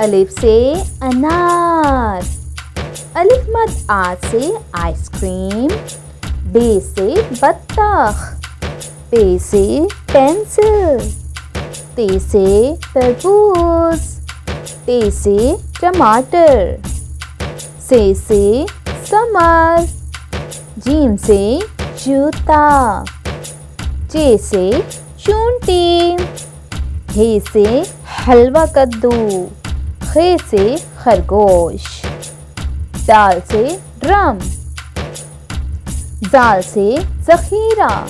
अलिफ से अनार। अलिफ मद आ से आइसक्रीम। बे से बत्तख। पे से पेंसिल। ते से तरबूज। टे से टमाटर। से समर। जीम से जूता। चे से चूंटी। हे से हलवा कद्दू। खे से खरगोश। दाल से ड्रम। जाल से जखीरा।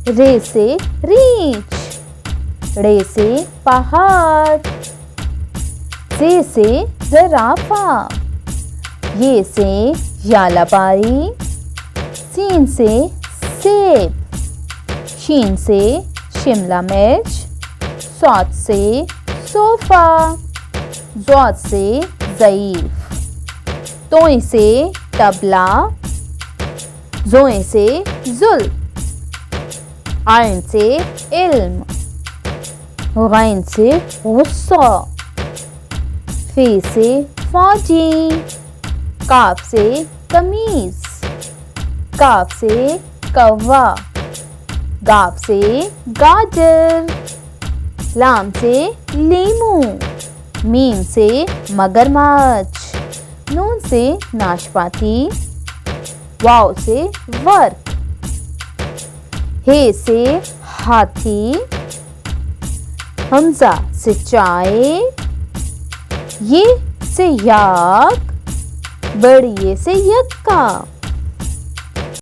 रे से रीछ। रे से पहाड़। से जराफा। ये से यालाबारी। सीन से सेब। शीन से शिमला मिर्च। सौत से सोफा। ज़ौद से ज़ईफ। तोई से तबला। ज़ोए से जुल्फ। आइन से इल्म। गैन से गुस्सा। फे से फौजी। काफ से कमीज। काफ से कौवा। गाफ से गाजर। लाम से लीमू। मीम से मगरमच्छ। नून से नाशपाती। वाव से वर्क। हे से हाथी। हमजा से चाय। ये से याक। बड़िए से यक्का।